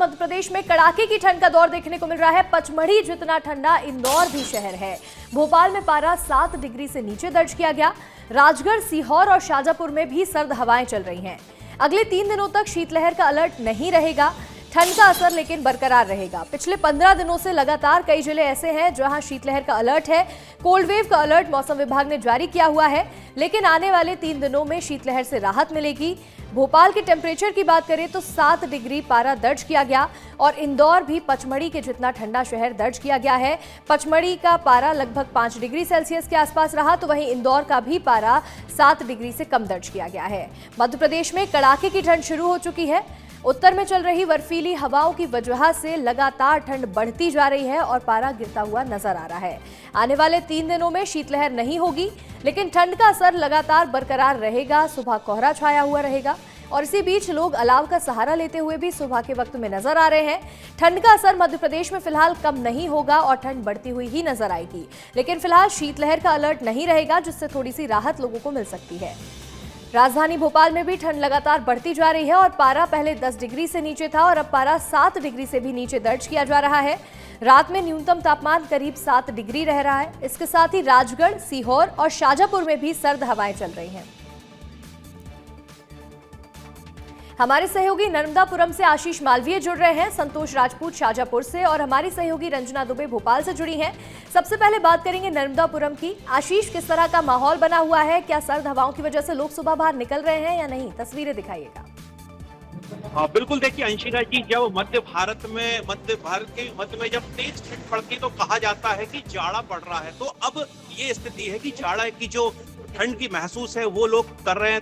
मध्य प्रदेश में कड़ाके की ठंड का दौर देखने को मिल रहा है। पचमढ़ी जितना ठंडा इंदौर भी शहर है। भोपाल में पारा 7 डिग्री से नीचे दर्ज किया गया। राजगढ़, सीहोर और शाजापुर में भी सर्द हवाएं चल रही हैं। अगले 3 दिनों तक शीतलहर का अलर्ट नहीं रहेगा। ठंड का असर लेकिन बरकरार रहेगा। पिछले 15 दिनों से लगातार कई जिले ऐसे हैं जहां शीतलहर का अलर्ट है। कोल्ड वेव का अलर्ट मौसम विभाग ने जारी किया हुआ है, लेकिन आने वाले 3 दिनों में शीतलहर से राहत मिलेगी। भोपाल के टेम्परेचर की बात करें तो 7 डिग्री पारा दर्ज किया गया और इंदौर भी पचमढ़ी के जितना ठंडा शहर दर्ज किया गया है। पचमढ़ी का पारा लगभग 5 डिग्री सेल्सियस के आसपास रहा, तो वहीं इंदौर का भी पारा 7 डिग्री से कम दर्ज किया गया है। मध्य प्रदेश में कड़ाके की ठंड शुरू हो चुकी है। उत्तर में चल रही बर्फीली हवाओं की वजह से लगातार ठंड बढ़ती जा रही है और पारा गिरता हुआ नजर आ रहा है। आने वाले 3 दिनों में शीतलहर नहीं होगी, लेकिन ठंड का असर लगातार बरकरार रहेगा। सुबह कोहरा छाया हुआ रहेगा और इसी बीच लोग अलाव का सहारा लेते हुए भी सुबह के वक्त में नजर आ रहे हैं। ठंड का असर मध्य प्रदेश में फिलहाल कम नहीं होगा और ठंड बढ़ती हुई ही नजर आएगी, लेकिन फिलहाल शीतलहर का अलर्ट नहीं रहेगा, जिससे थोड़ी सी राहत लोगों को मिल सकती है। राजधानी भोपाल में भी ठंड लगातार बढ़ती जा रही है और पारा पहले 10 डिग्री से नीचे था और अब पारा 7 डिग्री से भी नीचे दर्ज किया जा रहा है। रात में न्यूनतम तापमान करीब 7 डिग्री रह रहा है। इसके साथ ही राजगढ़, सीहोर और शाजापुर में भी सर्द हवाएं चल रही हैं। हमारे सहयोगी नर्मदापुरम से आशीष मालवीय जुड़ रहे हैं, संतोष राजपूत शाजापुर से और हमारी सहयोगी रंजना दुबे भोपाल से जुड़ी हैं। सबसे पहले बात करेंगे नर्मदापुरम की। आशीष, किस तरह का माहौल बना हुआ है? क्या सर्द हवाओं की वजह से लोग सुबह बाहर निकल रहे हैं या नहीं? तस्वीरें दिखाइएगा। बिल्कुल, देखिए अंशिका जी, जब मध्य भारत के मध्य में जब तेज ठंड पड़ती तो कहा जाता है कि जाड़ा पड़ रहा है, तो अब ये स्थिति है कि जाड़ा की जो ठंड की महसूस है वो लोग कर रहे हैं।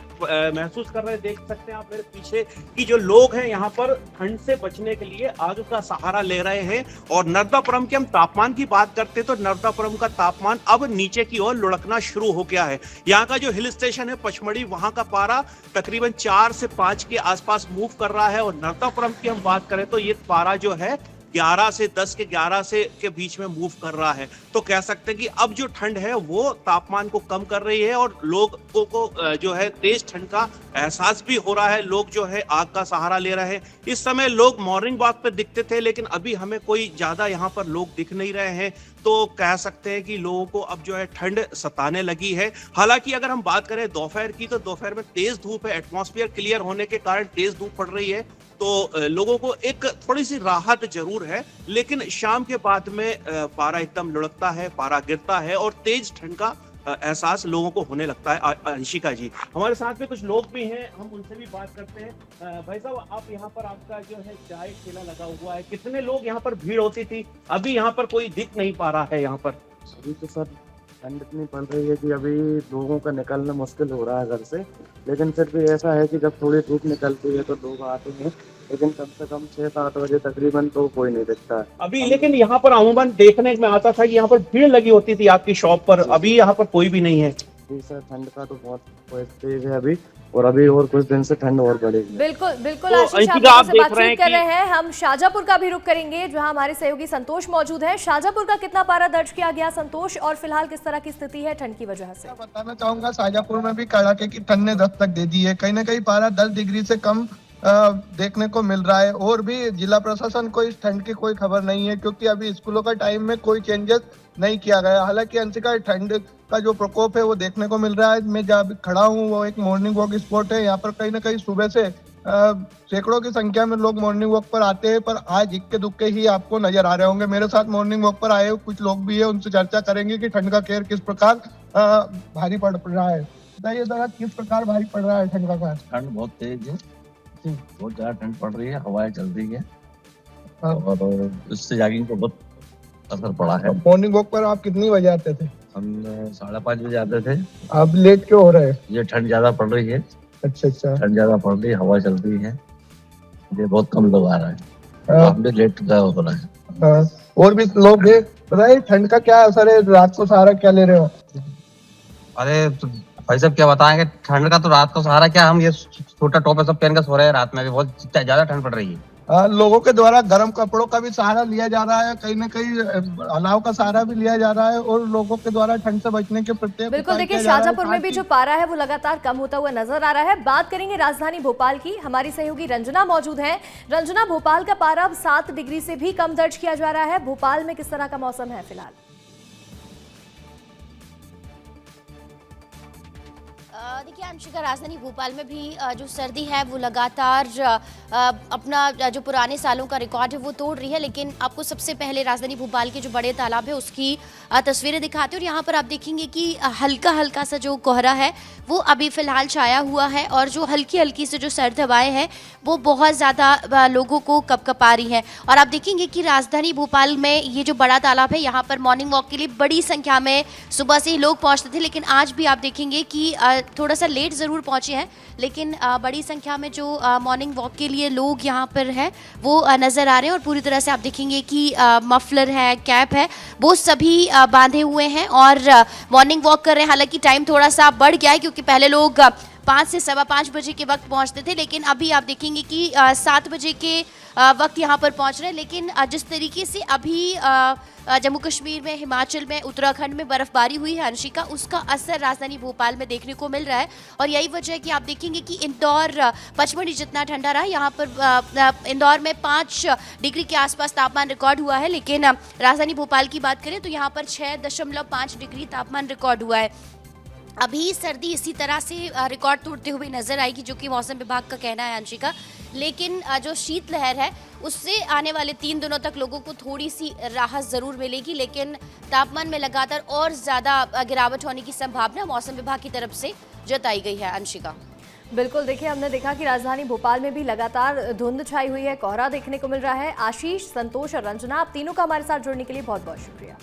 देख सकते हैं आप मेरे पीछे कि जो लोग हैं यहाँ पर ठंड से बचने के लिए आग का सहारा ले रहे हैं। और नर्मदापुरम के हम तापमान की बात करते हैं तो नर्मदापुरम का तापमान अब नीचे की ओर लुढ़कना शुरू हो गया है। यहाँ का जो हिल स्टेशन है पचमढ़ी, वहां का पारा तकरीबन 4 से 5 के आसपास मूव कर रहा है। और नर्मदापुरम की हम बात करें तो ये पारा जो है 11 से 10 के 11 से के बीच में मूव कर रहा है। तो कह सकते हैं कि अब जो ठंड है वो तापमान को कम कर रही है और लोगों को जो है तेज ठंड का एहसास भी हो रहा है। लोग जो है आग का सहारा ले रहे हैं। इस समय लोग मॉर्निंग वॉक पे दिखते थे, लेकिन अभी हमें कोई ज्यादा यहाँ पर लोग दिख नहीं रहे हैं। तो कह सकते हैं कि लोगों को अब जो है ठंड सताने लगी है। हालांकि अगर हम बात करें दोपहर की, तो दोपहर में तेज धूप है। एटमॉस्फेयर क्लियर होने के कारण तेज धूप पड़ रही है, तो लोगों को एक थोड़ी सी राहत जरूर है। लेकिन शाम के बाद में पारा एकदम लुढ़कता है, पारा गिरता है और तेज ठंड का एहसास लोगों को होने लगता है। अंशिका जी, हमारे साथ में कुछ लोग भी हैं, हम उनसे भी बात करते हैं। भाई साहब, आप यहाँ पर, आपका जो है चाय ठेला लगा हुआ है, कितने लोग यहाँ पर भीड़ होती थी? अभी यहाँ पर कोई दिख नहीं पा रहा है यहाँ पर। अभी तो सर ठंड इतनी पड़ रही है कि अभी लोगों का निकलना मुश्किल हो रहा है घर से। लेकिन फिर भी ऐसा है कि जब थोड़ी धूप निकलती है तो लोग आते हैं, लेकिन कम से कम 6-7 बजे तकरीबन तो कोई नहीं दिखता है अभी। लेकिन यहाँ पर अमूमन देखने में आता था कि यहाँ पर भीड़ लगी होती थी आपकी शॉप पर, अभी यहाँ पर कोई भी नहीं है। जी सर, ठंड का तो बहुत तेज है अभी, और अभी और कुछ दिन से ठंड और बढ़ेगी। बिल्कुल बिल्कुल तो आशीष, आप से बातचीत कर रहे हैं। हम शाजापुर का भी रुख करेंगे, जहां हमारे सहयोगी संतोष मौजूद है। शाजापुर का कितना पारा दर्ज किया गया संतोष, और फिलहाल किस तरह की स्थिति है ठंड की वजह से? बताना चाहूंगा, शाजापुर में भी कड़ाके की ठंड ने दस्तक दे दी है। कहीं ना कहीं पारा 10 डिग्री से कम देखने को मिल रहा है और भी जिला प्रशासन को इस ठंड की कोई खबर नहीं है, क्योंकि अभी स्कूलों का टाइम में कोई चेंजेस नहीं किया गया। हालांकि अंशिका, ठंड का जो प्रकोप है वो देखने को मिल रहा है। मैं जहाँ खड़ा हूँ वो एक मॉर्निंग वॉक स्पॉट है। यहाँ पर कहीं ना कहीं सुबह से सैकड़ों की संख्या में लोग मॉर्निंग वॉक पर आते हैं, पर आज इक्के दुक्के ही आपको नजर आ रहे होंगे। मेरे साथ मॉर्निंग वॉक पर आए कुछ लोग भी है, उनसे चर्चा करेंगे कि ठंड का कहर किस प्रकार भारी पड़ रहा है। बताइए जरा, किस प्रकार भारी पड़ रहा है ठंड का कहर? ठंड बहुत तेज है, बहुत ज्यादा ठंड पड़ रही है, हवाएं चल रही है और इससे जॉगिंग को बहुत असर पड़ा है। मॉर्निंग वॉक पर आप कितनी बजे आते थे? हम 5:30 बजे आते थे। अब लेट क्यों हो रहे हैं? ये ठंड ज्यादा पड़ रही है। अच्छा, ठंड ज्यादा पड़ रही है, हवा चल रही है, ये बहुत कम लोग आ रहे हैं, हम भी लेट हो रहा है। और भी लोग हैं, बताइए ठंड का क्या असर है? रात को सहारा क्या ले रहे हो? अरे भाई साहब, क्या बताएंगे, ठंड का तो रात को सहारा क्या, हम ये छोटा टॉप सब पहन कर सो रहे हैं। रात में भी बहुत ज्यादा ठंड पड़ रही है। लोगों के द्वारा गर्म कपड़ों का भी सहारा लिया जा रहा है, कहीं ना कहीं अलाव का सहारा भी लिया जा रहा है और लोगों के द्वारा ठंड से बचने के प्रत्येक बिल्कुल, उपाय देखिए किया जा रहा है। शाजापुर में साथ भी ही जो पारा है वो लगातार कम होता हुआ नजर आ रहा है। बात करेंगे राजधानी भोपाल की, हमारी सहयोगी रंजना मौजूद है। रंजना, भोपाल का पारा अब 7 डिग्री से भी कम दर्ज किया जा रहा है। भोपाल में किस तरह का मौसम है फिलहाल? देखिए अंशिका, राजधानी भोपाल में भी जो सर्दी है वो लगातार अपना जो पुराने सालों का रिकॉर्ड है वो तोड़ रही है। लेकिन आपको सबसे पहले राजधानी भोपाल के जो बड़े तालाब है उसकी तस्वीरें दिखाते हैं और यहाँ पर आप देखेंगे कि हल्का हल्का सा जो कोहरा है वो अभी फिलहाल छाया हुआ है और जो हल्की हल्की से जो सर्द हवाएं हैं वो बहुत ज़्यादा लोगों को कपकपा रही हैं। और आप देखेंगे कि राजधानी भोपाल में ये जो बड़ा तालाब है यहाँ पर मॉर्निंग वॉक के लिए बड़ी संख्या में सुबह से ही लोग पहुँचते थे, लेकिन आज भी आप देखेंगे कि थोड़ा सा लेट ज़रूर पहुँचे हैं, लेकिन बड़ी संख्या में जो मॉर्निंग वॉक के लिए लोग यहाँ पर हैं वो नज़र आ रहे हैं। और पूरी तरह से आप देखेंगे कि मफलर है, कैप है, वो सभी बांधे हुए हैं और मॉर्निंग वॉक कर रहे हैं। हालांकि टाइम थोड़ा सा बढ़ गया है क्योंकि पहले लोग 5 से 5:15 बजे के वक्त पहुंचते थे, लेकिन अभी आप देखेंगे कि 7 बजे के वक्त यहाँ पर पहुंच रहे हैं। लेकिन जिस तरीके से अभी जम्मू कश्मीर में, हिमाचल में, उत्तराखंड में बर्फबारी हुई है अंशिका, उसका असर राजधानी भोपाल में देखने को मिल रहा है। और यही वजह है कि आप देखेंगे कि इंदौर, पचमढ़ी जितना ठंडा रहा, यहाँ पर इंदौर में 5 डिग्री के आसपास तापमान रिकॉर्ड हुआ है। लेकिन राजधानी भोपाल की बात करें तो यहाँ पर 6.5 डिग्री तापमान रिकॉर्ड हुआ है। अभी सर्दी इसी तरह से रिकॉर्ड तोड़ते हुए नजर आएगी, जो कि मौसम विभाग का कहना है अंशिका। लेकिन जो शीतलहर है उससे आने वाले 3 दिनों तक लोगों को थोड़ी सी राहत ज़रूर मिलेगी, लेकिन तापमान में लगातार और ज़्यादा गिरावट होने की संभावना मौसम विभाग की तरफ से जताई गई है अंशिका। बिल्कुल, देखिए हमने देखा कि राजधानी भोपाल में भी लगातार धुंध छाई हुई है, कोहरा देखने को मिल रहा है। आशीष, संतोष और रंजना, आप तीनों का हमारे साथ जुड़ने के लिए बहुत बहुत शुक्रिया।